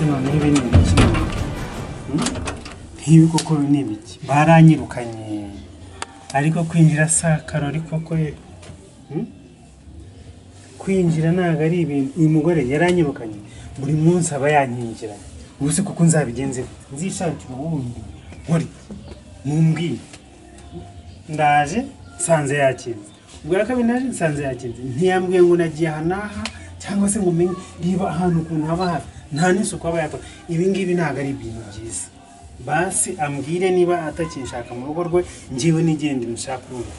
none ibi ni ibiki ntibi koko ni ibiki baranyirukanye ariko kwinjira sakaro ariko ko kwinjira naga ari ibintu uyu mugore yaranyirukanye buri munsi aba yankingiranye ubuse kuko nzabigenze nzishakira ubundi nkori mumbwire ndaje sanze yakinze ubwo kabinaje sanze yakinze ntiyambwiye ngo nagiye hanaha cyangwa se ngo menye niba ahantu kuntu haba nta n'isuku aba yakora ibi ngibi ntago ari ibintu byiza basi ambwire niba atakinshaka mu rugo rwe ngiwe nigende nshaka urugo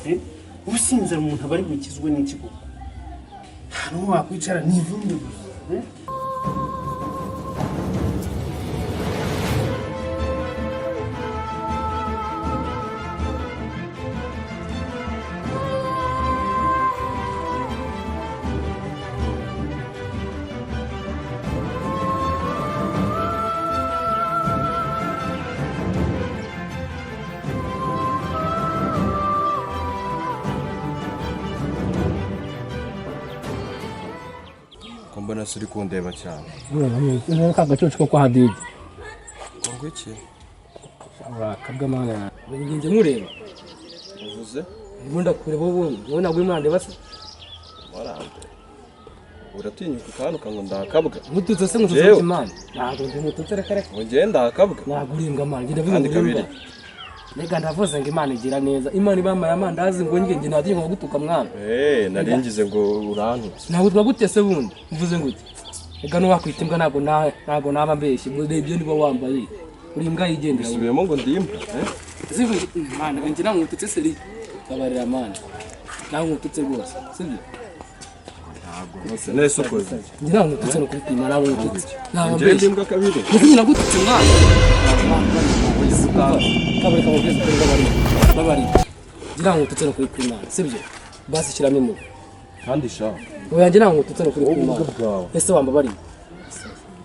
ubusinzira umuntu aba ari gukizwe n'iki koko hano wakwicara n'ivumbi mbona suri kundeba cyane ka gacucu ko kwa Hadidi ngo iki kabwa mana nginje nkureba uvuze ibunda kureba ubundi ubona gwe mwande base warande uratinyuka kanuka ngo ndakabwa mututse se ngututse imana ntabwo ndi mututse reka ngo ngenda akabwa naguringa mana ngira bivuga Nega ndavuze ngo Imana igira neza. Imana ibambaye amandazi ngo nge nadiye ngo gutuka mwana. Naringize ngo urantutse. Ntabwo twagutese bundi. Uvuze ngo uti. Ega no wakwita imbwa ntabwo naba mbeshye. Ngo rebye niba wambaye. Uri imbwa yigendera. Subiyemo ngo ndimba. Zivu Imana ngira ngo ututse seri. Kabarira Imana. Naho ututse rwose. Sibyo? Nose nese ukoze. Ngira ngo ututse no kuri Imana nawe ututse. Ngende imbwa kabiri. Ngira gututse mwana. Kabari kamugeze kuri babari ngira ngo tutse no kuri Imana sibyo basi kiramo mu kandi sha oya ngira ngo tutse no kuri Imana ese wambabari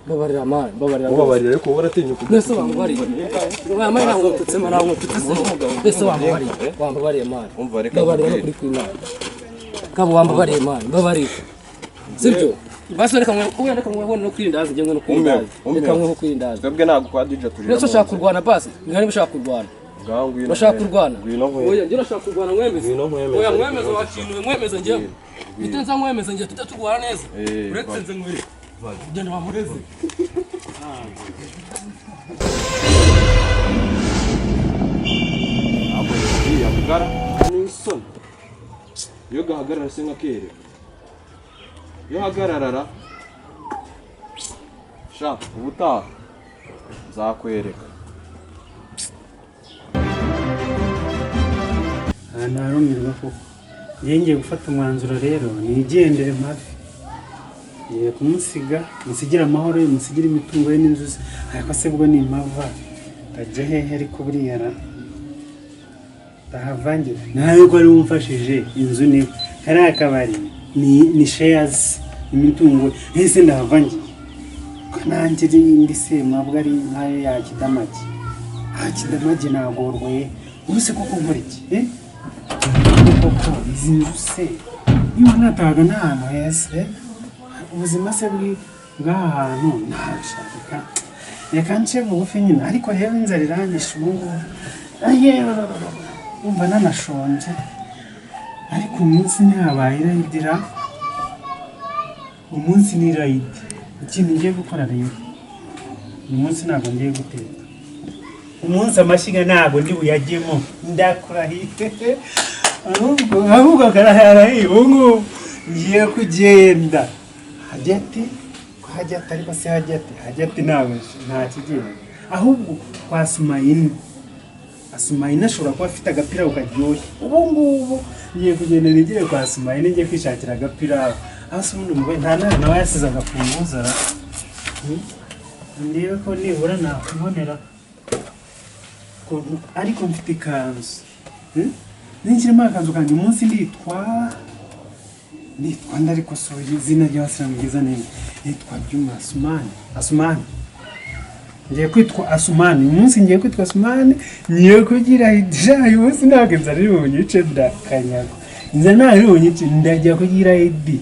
babarira Imana babarira ariko waratinyuka ese wambabari oya Imana ngo tutse mana ngo tutse ese wambabari Imana umva reka babarira no kuri Imana kabo wambabari Imana babarira sibyo basi reka mwe no kwirindaza nge no kwirindaza reka mwe kwirindaza twebwe ntago kwa DJ turi Nese ushaka kurwana basi ngani bashaka kurwana ngangwino bashaka kurwana oya ngira shaka kurwana mwemeze oya mwemeze wakinwe mwemeze nge bitenza mwemeze nge tutatugwana neza uretse nze ngwire genda bamureze abo yagara n'isoni yo gahagarara se nkakere yo hagararara sha ubutaha nzakwereka narumirwa koko ngiye gufata umwanzuro rero nigendere mafi ngiye kumusiga musigira amahoro musigira imitungo ye n'inzuzi ariko se bwo ni mava ajya hehe ariko buriya ra tahavangira nawe ko ari umfashije inzu ni hari akabari ni shares imitungo ese ndahavangira kananje ndi se mwabwa ari nkayo ya kidamage kidamage nagorwaye ubuse koko nkora iki koko izi nzu se niba nataga n'ahantu hese ubuzima se bw'ahantu ntabishaka reka nce bugufi nyine ariko rero inzara iranyishe ubu umva nanashonje ariko umunsi ntihabaye irayidira umunsi ni irayidi ikintu ngiye gukora rero uyu munsi ntabwo ngiye guteka umunsi amashyiga ntabwo ndi buyagemo ndakurahiye ahubwo karaharahiye ubu ngubu ngiye kugenda hagati ariko se hagati ntabwo nta kigenda ahubwo kwa Sumayine ashobora kuba afite agapira karyoshye ubu ngubu ngiye kugenda nigire kwa Sumayine ngiye kwishakira agapira aho se ubundi umugore nta nawe yasize agafunguzo ra ndebe ko nibura nakubonera ariko mfite ikanzu ninjiremo akanzu kanjye umunsi nditwa ndariko soye izina ry'abasilamu bwiza neza nitwa Juma Asumani ngiye kwitwa Asumani umunsi ngiye kwitwa Asumani ngiye kugira ijayi umunsi ntabwo inzara iri bunyice ndakanyago inzara ntabwo iri bunyice ndajya kugira idi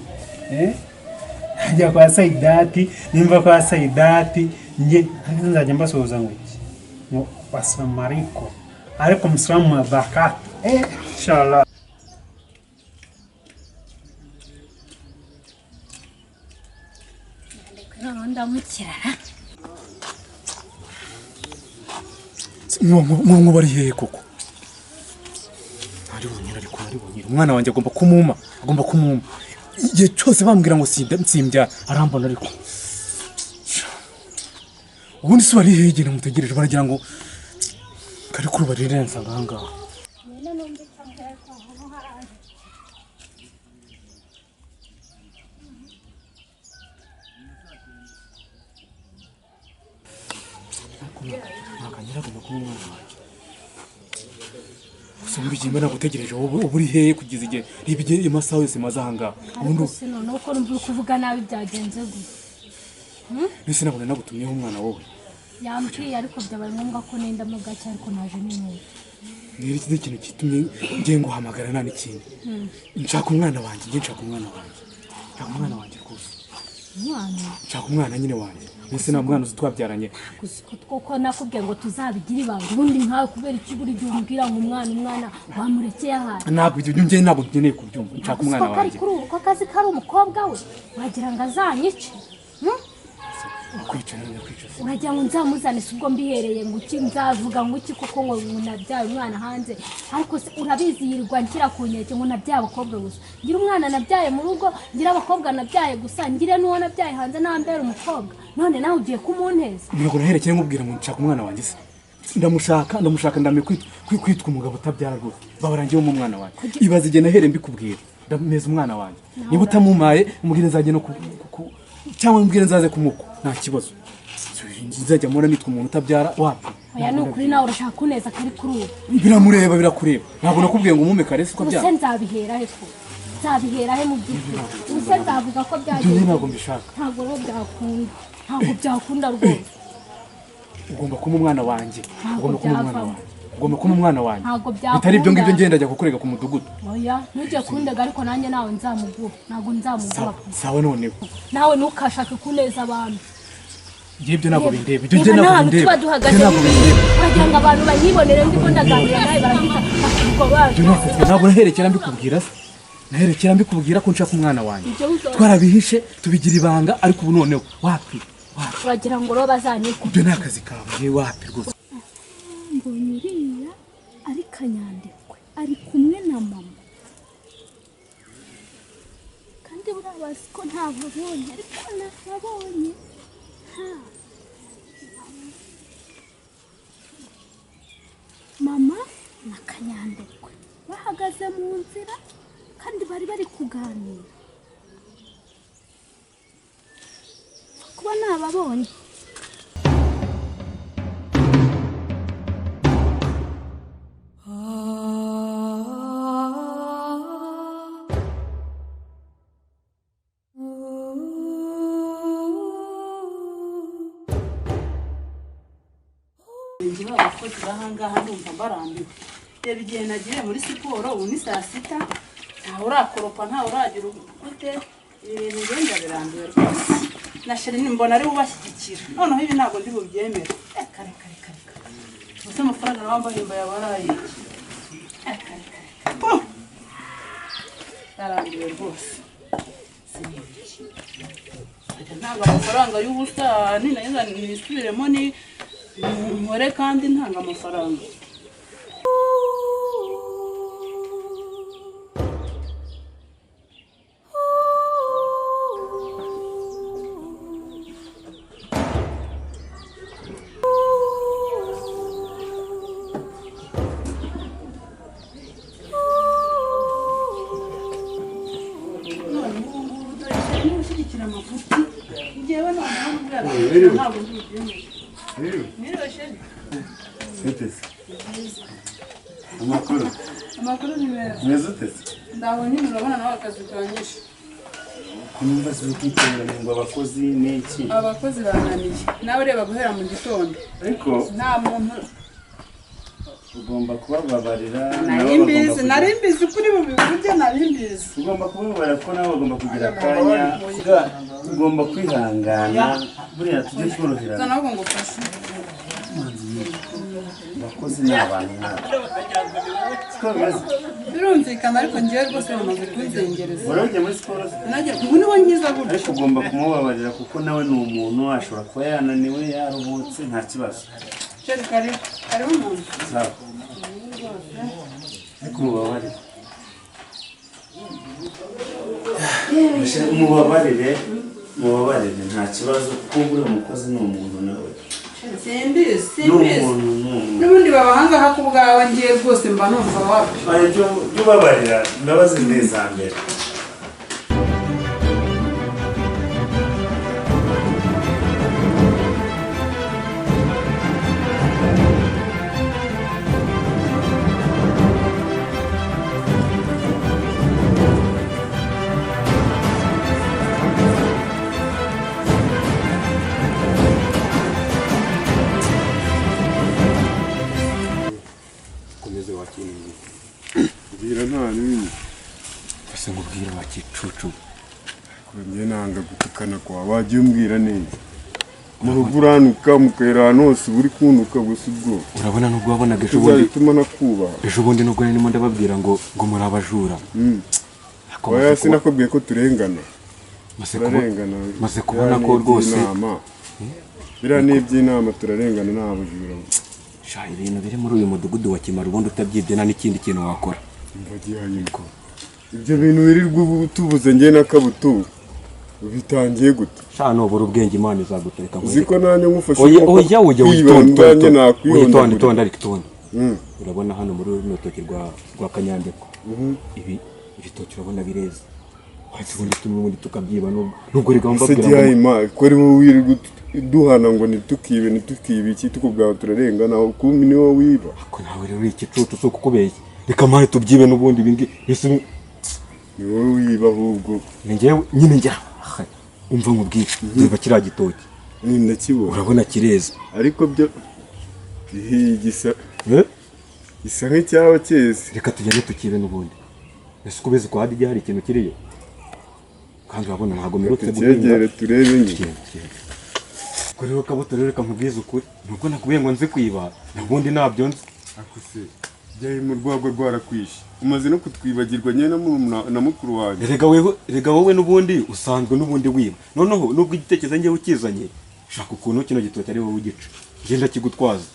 ndajya kwa Saidati nimba kwa Saidati njye nzajya mbasuhuza ngo iki ngo wasalamu alaikum alaikum salaam wa barakatuh inshallah. mwo bari hehe koko aribonyera umwana wanjye agomba kumuma igihe cyose bambwira ngo nsimbya arambona ariko ubundi se bari hehe mutegereje baragira ngo kari kuruba rirenza ngahangaha Sumbiye mbona gutegereje uburi hehe kugeza igihe ribige amasaha yose maze ahangaha ubundi none uko numva kuvuga nabi byagenze gute nese nabona nagutumyeho umwana wowe yambwiye ariko byabaye ngombwa ko nenda mu gace ariko naje n'imwe niri kide kintu kitumye ngiye nguhamagara nani kintu nshaka umwana wanjye rwose nshaka umwana nyine wanjye nese na mwana twabyaranye kuko nakubwiye ngo tuzabigira ibanga ubundi nkawe kubera iki buri gihe umbwira ngo umwana wamurekeye ahari ntabwo ibyo ngiye ntabwo nkeneye kubyumva nshaka umwana wanjye ko akazi kari umukobwa we wagira ngo azanyice uragira ngo nzamuzane si ubwo mbihereye ngo iki nzavuga ngo iki kuko ngo nabyaye umwana hanze ariko urabizi yirirwa nshyira ku nkeke ngo nabyaye abakobwa gusa ngira umwana nabyaye mu rugo ngira abakobwa nabyaye gusa ngire n'uwo nabyaye hanze nambere umukobwa none nawe ugiye kumunteza ntabwo naherekeye nkubwira ngo nshaka umwana wanjye se ndamushaka ndame kwitwa umugabo utabyara rwose babarangiye mu mwana wanjye ibaze igihe nahereye mbikubwira ndameza umwana wanjye niba utamumaye umubwire nzajye no cyangwa umubwire nzaze kumuko nta kibazo nzajya mbona nitwa umuntu utabyara wapi oya ni ukuri nawe urashaka kuneza kari kuri ubu birakureba ntabwo nakubwiye ngo umume kare siko byara nzabihera he mu by'ukuri ubuse nzavuga ko byagiye ntabwo mbishaka ntabwo byakunda rwose ugomba kuba umwana wanjye ugomba kuba umwana wanjye bitari ibyo ngibyo ngenda ajya kukurega ku mudugudu oya ntujye kundega ariko nanjye nawe ntabwo nzamugura sawa noneho nawe ntukashake kuneza abantu ibyo ntabwo bindeba ibyo ngiye ntabwo bindeba uragira ngo abantu banyibonere ndiko ndaganira nawe barahita ntabwo naherekera mbikubwira ko nshaka umwana wanjye twarabihishe tubigira ibanga ariko ubu noneho wapi uragira ngo rero bazanyikuba ibyo ni akazi kawe wapi rwose mbonye uriya ari Kanyandekwe ari kumwe na mama kandi urabazi ko ntababonye ariko nababonye mama na Kanyandekwe bahagaze mu nzira kandi bari kuganira kuba nababonye abakozi bahangaha ndumva mbarambiwe reba igihe nagiye muri siporo ubu ni saa sita ntawe urakoropa ntawe uragira ute ibintu ngenda birambiwe rwose na sheri mbona ari bubashyigikira noneho ibi ntabwo ndi bubyemere kare gusa amafaranga nawe mbahimba yabaraye yarambiwe rwose ntabwo amafaranga y'ubusa ninayiza nisubiremo ni nkore kandi ntanga amafaranga gushyigikira amafuti ngewe noneho n'ubwabo ntabwo nzibyemeye amakuru ni meza ndaho nyine urabona nawe akazi kanyishe kumva z'ukitabira ngo abakozi n'iki abakozi bananiye nawe reba guhera mu gitondo ariko nta muntu ugomba kubababarira nari mbizi kuri bubivuge nari mbizi ugomba kubabarira ko nawe bagomba kugira akanya ugomba kwihangana buriya tujye tworoherana ntabwo ngufashe abakozi ni abantu birumvikana ariko ngewe rwose bamaze kunzengereza waragiye muri siporo ubu niho ngiza gutya ariko ugomba kumubabarira kuko nawe ni umuntu ashobora kuba yananiwe yaruhutse nta kibazo ceri kariho umuntu ariko umubabarire mubabarire nta kibazo kuko buriya umukozi ni umuntu nawe simbizi n'ubundi babahangaha ku bwawe ngiye rwose mba numva wapi jya ubabarira imbabazi ni iza mbere Mbwira nta n'ibindi ese ngubwira wakicucu njye nanga gutukana kwa wagiye umbwira neza mu rugo uranuka mukahera ahantu hose uri kuntuka gusa ubwo urabona nubwo wabonaga ejo bundi uzabituma nakubaha ejo bundi nubwo narimo ndababwira ngo muri abajura oya sinakubwiye ko turengana turarengana maze kubona ko rwose biriya ni iby'inama turarengana nta bujura sha ibintu biri muri uyu mudugudu wa Kimara ubundi utabyibye nta n'ikindi kintu wakora ibyo bintu birirwa tubuze njye n'akabutu bitangiye gute sha nubura ubwenge Imana izagutereka uzi ko nanjye ngufashe oya witonde ariko urabona hano muri runo rutoki rwa Kanyandekwa ibi ibitoki urabona bireze ubundi tumwe tukabyiba nubwo rigomba mbwira ko ari wowe wirirwa duhana ngo ntitukibe iki tukubwaho turarengana kumbi ni wowe wiba ako nawe rero ikicucu cyo kukubeshya reka mpare tubyibe n'ubundi bingi ni wowe wiba ahubwo njyewe nyine njya umva nkubwire reba kiriya gitoki ndakibona urabona kireza ariko byo gisa nk'icyaba cyeze reka tugende tukibe n'ubundi ese uko ubizi ko hadi hari ikintu kiriyo kandi urabona ntabwo mperutse guhinga turebe nyine ko rero kabuto rero reka nkubwize ukuri nuko nakubwiye ngo nzi kwiba nabundi ntabyo nzi akuse jyaye mu rwagwa rwarakwishe umaze no kutwibagirwa nyine na mukuru wanjye rega wowe n'ubundi usanzwe n'ubundi wiba noneho nubwo igitekerezo njyewe ukizanye shaka ukuntu kino gitoki ari wowe ugica ngenda kigutwaza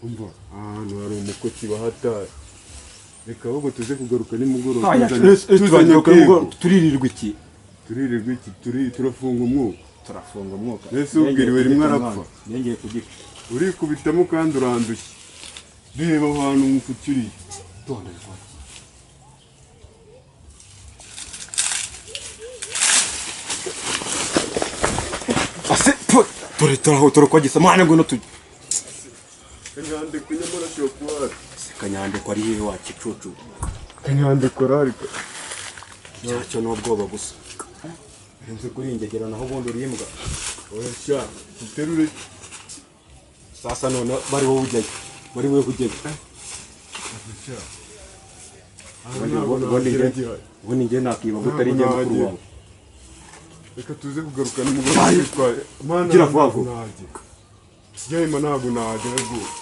umva ahantu hari umukozi bahatari reka ahubwo tuze kugaruka nimugoroba turirirwa iki turafunga umwuka mbese ubwiriwe rimwe arapfa ngiye kugica urikubitamo kandi urandushye reba ahantu umufuka uriye dore ko gisa mwana ngwino tujye Kanyandekwa nyamara shopuwari Kanyandekwa ari hehe wakicucu Kanyandekwa ariko cyacyo n'ubwoba gusa nzi kuringegera naho ubundi urimbwa oya sha uterure sasa none bari wowe ujyayo bari wowe ujyayo ubundi njye nakiba gutari njye mukuru wawe reka tuze kugaruka nimugoroba gira vuba vuba ntabwo najya rwose